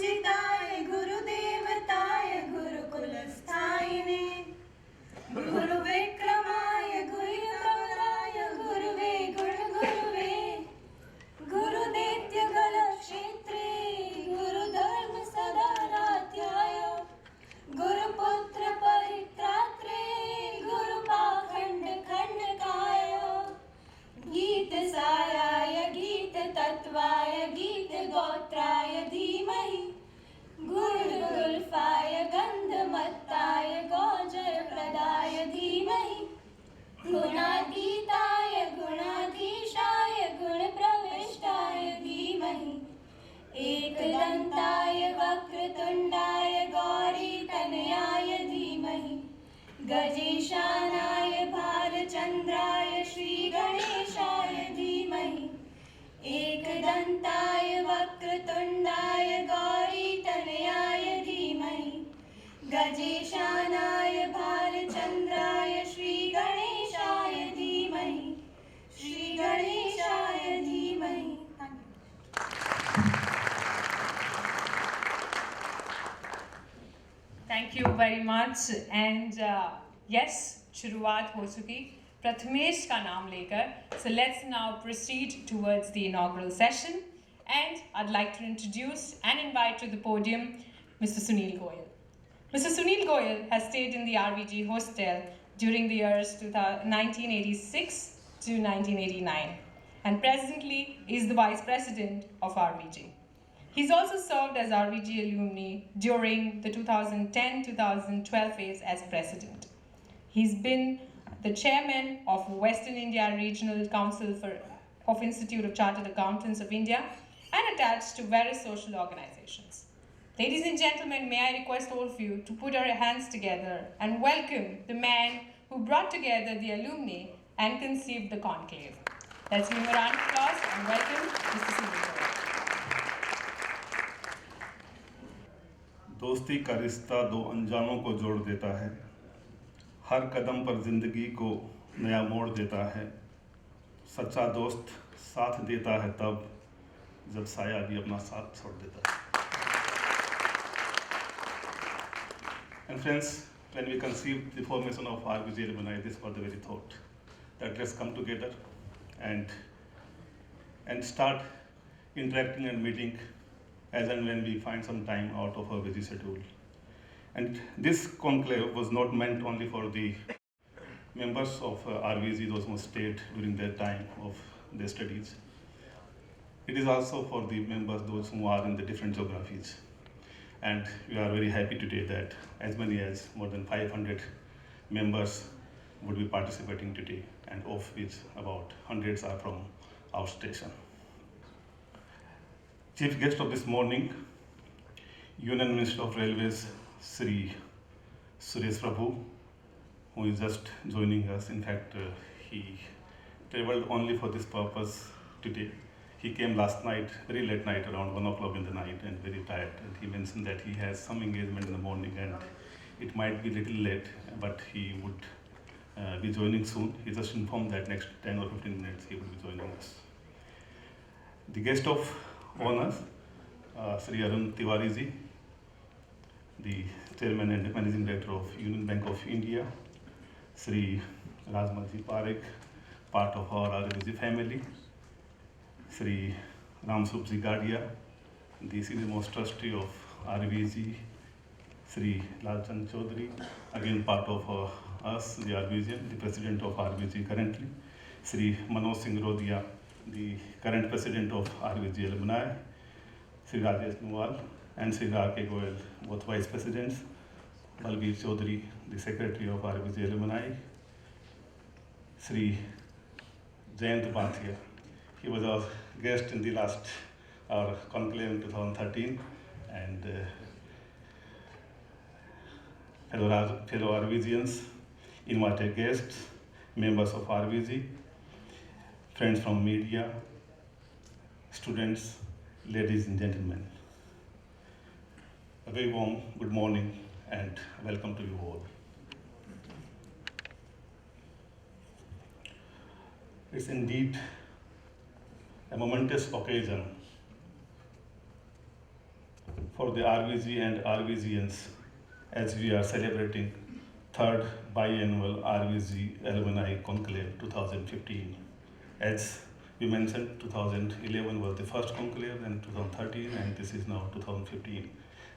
पूजिताय गुरुदेवताय गुरुकुलस्थायिने गुरुविक्रमाय गुरुप्रवराय गुरुवे गुरुवे गुरुदैत्यकलक्षेत्रे गुरुधर्म सदाराध्याय गुरुपुत्र परित्रात्रे गुरुपाखंड खंडकाय गीतसाराय गीततत्त्वाय गीतगोत्राय धीमहि गुरुगुल्फाय गन्धमत्ताय गोचरप्रदाय धीमहि गुणातीताय गुणाधीशाय गुणप्रविष्टाय धीमहि एकदन्ताय वक्रतुण्डाय गौरीतनयाय धीमहि गजेशानाय भालचन्द्राय श्रीगणेशाय धीमहि एकदन्ताय वक्रतुण्डाय गौरीतनयाय धीमहि गजेशानाय भालचन्द्राय श्रीगणेशाय धीमहि श्रीगणेशाय धीमहि. Thank you very much. And yes, शुरुआत हो चुकी प्रथमेश का नाम लेकर. So let's now proceed towards the inaugural session. And I'd like to introduce and invite to the podium Mr. Sunil Goyal. Mr. Sunil Goyal has stayed in the RVG hostel during the years 1986 to 1989 and presently is the Vice President of RVG. He's also served as RVG Alumni during the 2010-2012 phase as President. He's been the Chairman of Western India Regional Council of Institute of Chartered Accountants of India and attached to various social organizations. Ladies and gentlemen, may I request all of you to put our hands together and welcome the man who brought together the alumni and conceived the conclave. Let's give him a round of applause and welcome Mr. Sunil Goyal. दोस्ती का रिश्ता दो अनजानों को जोड़ देता है, हर कदम पर जिंदगी को नया मोड़ देता है, सच्चा दोस्त साथ देता है तब जब साया भी अपना साथ छोड़ देता है. And friends, when we conceived the formation of RVG Alumni, this was the very thought that let's come together and start interacting and meeting as and when we find some time out of our busy schedule. And this conclave was not meant only for the members of RVG, those who stayed during their time of their studies. It is also for the members, those who are in the different geographies. And we are very happy today that as many as more than 500 members would be participating today, and of which about hundreds are from our station. Chief guest of this morning, Union Minister of Railways, Sri Suresh Prabhu, who is just joining us. In fact, he traveled only for this purpose today. He came last night, very late night, around 1 o'clock in the night, and very tired. And he mentioned that he has some engagement in the morning and it might be a little late, but he would be joining soon. He just informed that next 10 or 15 minutes he will be joining us. The guest of honors, Sri Arun Tiwari ji, the Chairman and Managing Director of Union Bank of India, Sri Rajmaji Parekh, part of our RVG family, Sri Ramsupji Gadia, the Senior Most Trustee of RVG, Sri Lalchand Chaudhary, again part of us, the RVGian, the President of RVG currently, Sri Manoj Singh Rodia, the current President of RVG Alumni, Sri Rajesh Nuwal, and Sri R.K. Goyal, both Vice Presidents, Balbir Chaudhary, the Secretary of RVG Alumni, Sri Jayant Bhatia. He was our guest in the last our conclave in 2013, and fellow RVGians, invited guests, members of RVG, friends from media, students, ladies and gentlemen. A very warm good morning and welcome to you all. It's indeed a momentous occasion for the RVG and RVGians as we are celebrating third biannual RVG Alumni Conclave 2015. As we mentioned, 2011 was the first conclave, and 2013, and this is now 2015.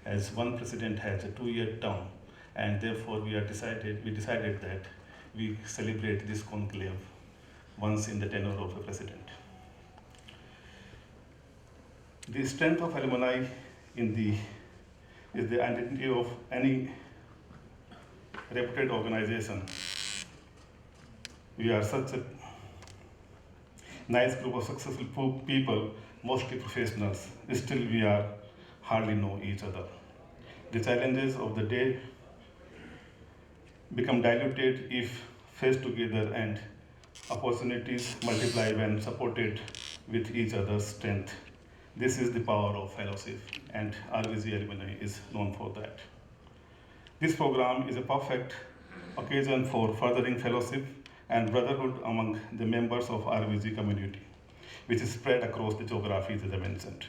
As one president has a 2-year term, and therefore we decided that we celebrate this conclave once in the tenure of a president. The strength of alumni is the identity of any reputed organization. We are such a nice group of successful people, mostly professionals. Still, we are hardly know each other. The challenges of the day become diluted if faced together, and opportunities multiply when supported with each other's strength. This is the power of fellowship, and RVG Alumni is known for that. This program is a perfect occasion for furthering fellowship and brotherhood among the members of RVG community, which is spread across the geographies as I mentioned.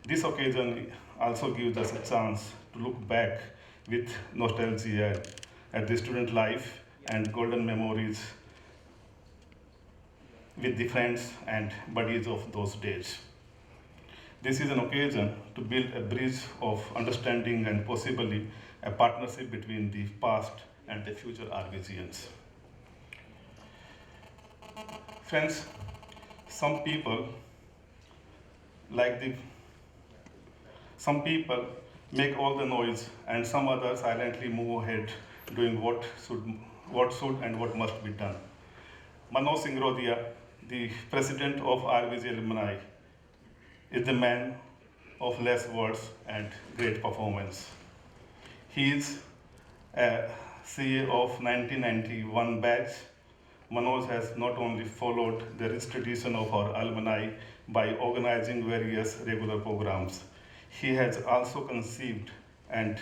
This occasion also gives us a chance to look back with nostalgia at the student life and golden memories with the friends and buddies of those days. This is an occasion to build a bridge of understanding and possibly a partnership between the past and the future RVGians. Friends, some people make all the noise, and some others silently move ahead doing what should and what must be done. Manoj Singrodia, the president of RVG Alumni, is the man of less words and great performance. He is a CA of 1991 batch. Manoj has not only followed the rich tradition of our alumni by organizing various regular programs, he has also conceived and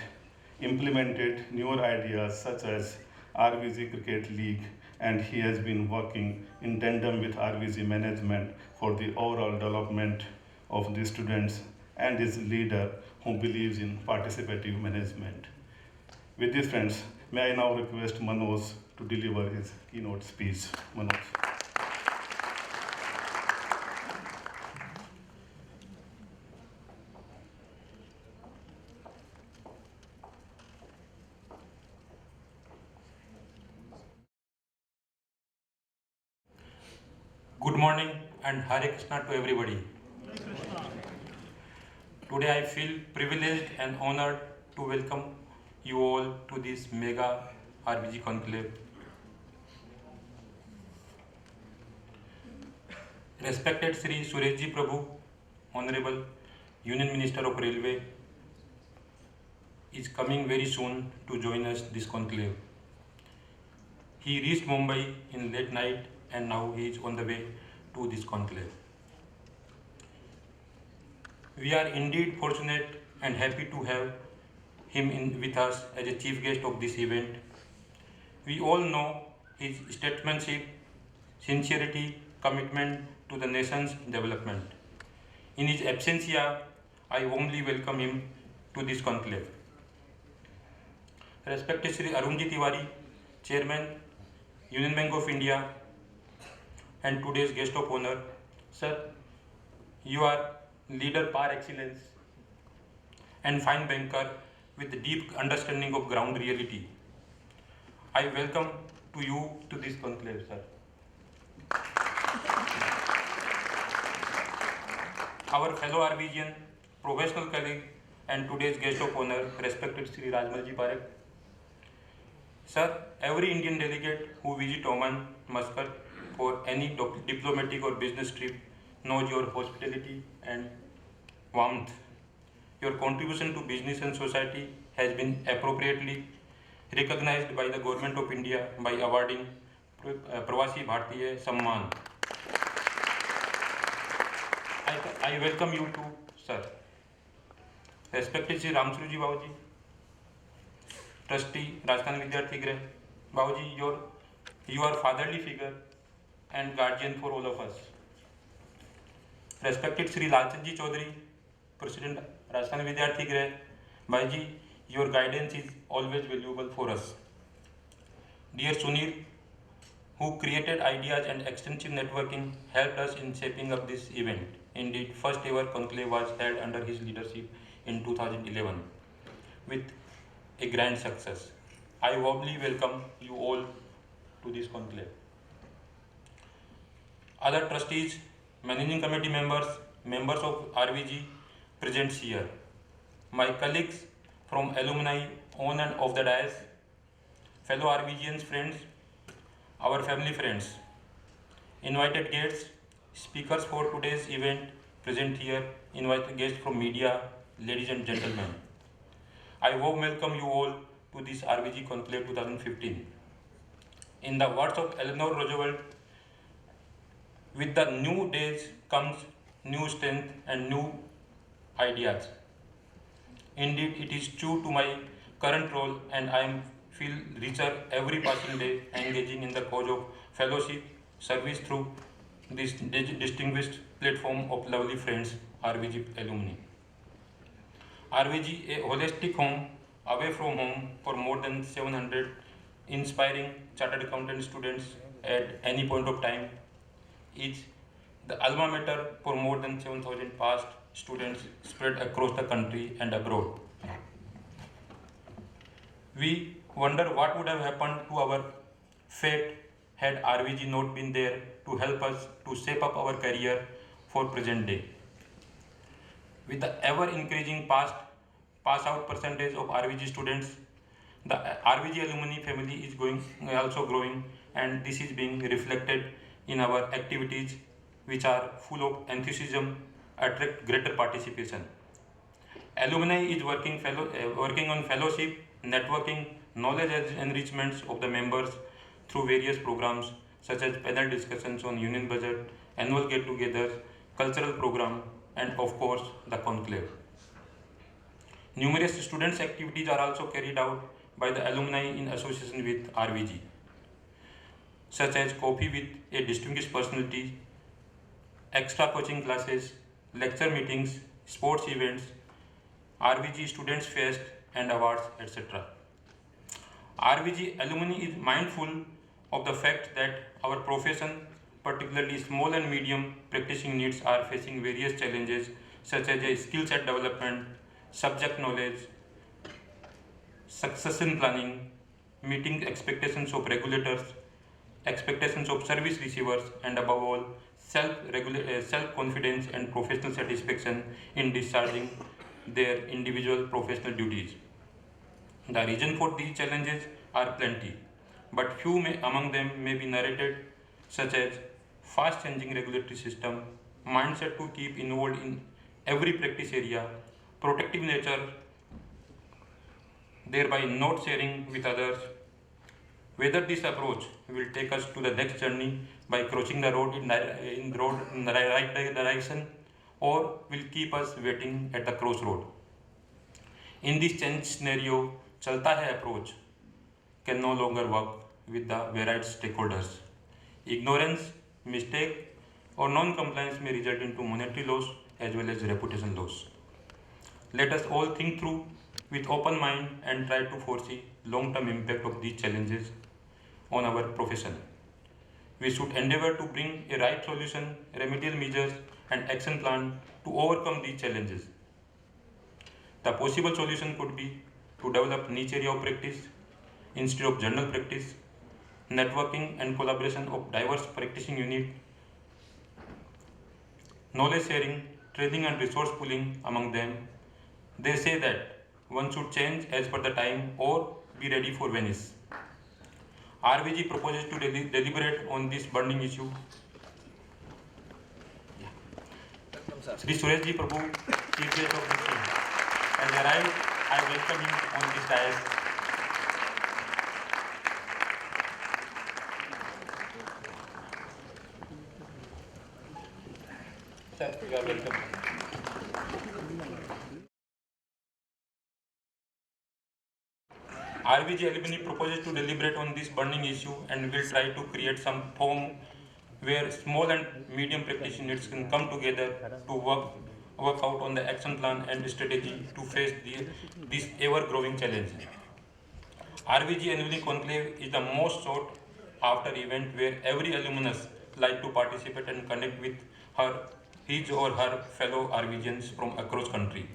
implemented newer ideas such as RVG Cricket League, and he has been working in tandem with RVG management for the overall development of the students, and is a leader who believes in participative management. With this, friends, may I now request Manoj to deliver his keynote speech. Manoj. Good morning and Hare Krishna to everybody. Today I feel privileged and honored to welcome you all to this mega RVG conclave. Respected Sri Sureshji Prabhu, Honorable Union Minister of Railway, is coming very soon to join us this conclave. He reached Mumbai in late night and now he is on the way to this conclave. We are indeed fortunate and happy to have him with us as a chief guest of this event. We all know his statesmanship, sincerity, commitment to the nation's development. In his absentia, I warmly welcome him to this conclave. Respected Sri Arunji Tiwari, Chairman, Union Bank of India, and today's guest of honor. Sir, you are leader par excellence and fine banker with deep understanding of ground reality. I welcome to you to this conclave, sir. Our fellow RVGian, professional colleague, and today's guest of honor, respected Sri Rajmalji Parekh. Sir, every Indian delegate who visits Oman, Muscat for any diplomatic or business trip knows your hospitality and warmth. Your contribution to business and society has been appropriately recognized by the Government of India by awarding Pravasi Bharatiya Samman. I welcome you too, sir. Respected Sri Ramsuruji Babuji, Trustee, Rajasthan Vidyarthi Grah. Babuji, you are fatherly figure and guardian for all of us. Respected Sri Lalchandji Chaudhary, President Rajasthan विद्यार्थी गृह, भाई जी, your guidance is always valuable for us. Dear Sunil, who created ideas and extensive networking, helped us in shaping up this event. Indeed, first ever conclave was held under his leadership in 2011 with a grand success. I warmly welcome you all to this conclave. Other trustees, managing committee members, members of RVG present here. My colleagues from alumni on and off the dais, fellow RVGians friends, our family friends, invited guests, speakers for today's event present here, invited guests from media, ladies and gentlemen. I warm welcome you all to this RVG Conclave 2015. In the words of Eleanor Roosevelt, with the new days comes new strength and new ideas. Indeed, it is true to my current role, and I feel richer every passing day engaging in the cause of fellowship, service through this distinguished platform of lovely friends, RVG alumni. RVG, a holistic home away from home for more than 700 inspiring chartered accountant students at any point of time, is the alma mater for more than 7,000 past students spread across the country and abroad. We wonder what would have happened to our fate had RVG not been there to help us to shape up our career for present day. With the ever increasing pass out percentage of RVG students, the RVG alumni family is also growing, and this is being reflected in our activities, which are full of enthusiasm, attract greater participation. Alumni is working on fellowship, networking, knowledge enrichments of the members through various programs such as panel discussions on union budget, annual get-togethers, cultural program, and of course the conclave. Numerous students' activities are also carried out by the alumni in association with RVG, such as coffee with a distinguished personality, extra coaching classes, lecture meetings, sports events, RVG Students Fest and awards, etc. RVG alumni is mindful of the fact that our profession, particularly small and medium practicing needs, are facing various challenges such as a skill set development, subject knowledge, succession planning, meeting expectations of regulators, expectations of service receivers, and above all, self-confidence and professional satisfaction in discharging their individual professional duties. The reason for these challenges are plenty, but few among them may be narrated, such as fast changing regulatory system, mindset to keep involved in every practice area, protective nature, thereby not sharing with others. Whether this approach will take us to the next journey by crossing the road in the right direction, or will keep us waiting at the crossroad. In this change scenario, chalta hai approach can no longer work with the varied stakeholders. Ignorance, mistake, or non-compliance may result into monetary loss as well as reputation loss. Let us all think through with open mind and try to foresee long-term impact of these challenges on our profession. We should endeavor to bring a right solution, remedial measures, and action plan to overcome these challenges. The possible solution could be to develop niche area of practice instead of general practice, networking and collaboration of diverse practicing units, knowledge sharing, training and resource pooling among them. They say that one should change as per the time or be ready for Venice. RVG proposes to deliberate on this burning issue. Shri Sureshji Prabhu, Chief Guest of this team, has arrived. I welcome him on this dais. Sir, you are welcome. RVG alumni proposes to deliberate on this burning issue and will try to create some forum where small and medium practice units can come together to work work out on the action plan and strategy to face this ever-growing challenge. RVG Alumni Conclave is the most sought after event where every alumnus like to participate and connect with his or her fellow RVGians from across country.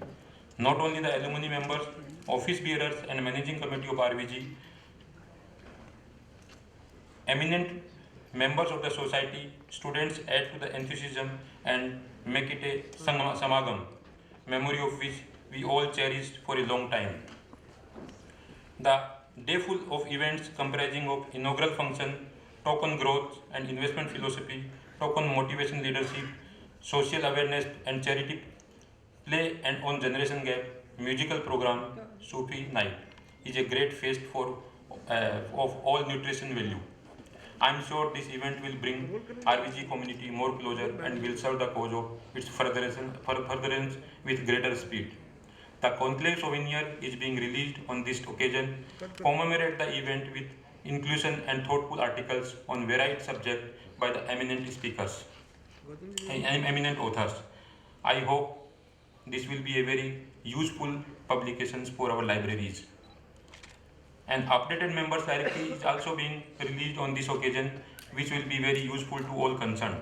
Not only the alumni members, office bearers and managing committee of RVG, eminent members of the society, students add to the enthusiasm and make it a samagam, memory of which we all cherished for a long time. The day full of events comprising of inaugural function, token growth and investment philosophy, token motivation leadership, social awareness and charity play and on generation gap, musical program, Sufi night is a great feast of all nutrition value. I am sure this event will bring RVG community more closer and will serve the cause of its furtherance with greater speed. The conclave souvenir is being released on this occasion, commemorate the event with inclusion and thoughtful articles on varied subjects by the eminent speakers and eminent authors. I hope this will be a very useful publications for our libraries. An updated members directory is also being released on this occasion, which will be very useful to all concerned.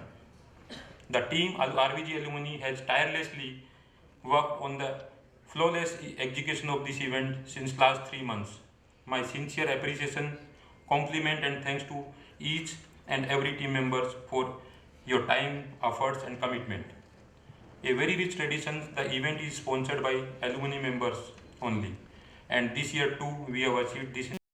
The team RVG Alumni has tirelessly worked on the flawless execution of this event since last 3 months. My sincere appreciation, compliment and thanks to each and every team members for your time, efforts and commitment. A very rich tradition, the event is sponsored by alumni members only. And this year too, we have achieved this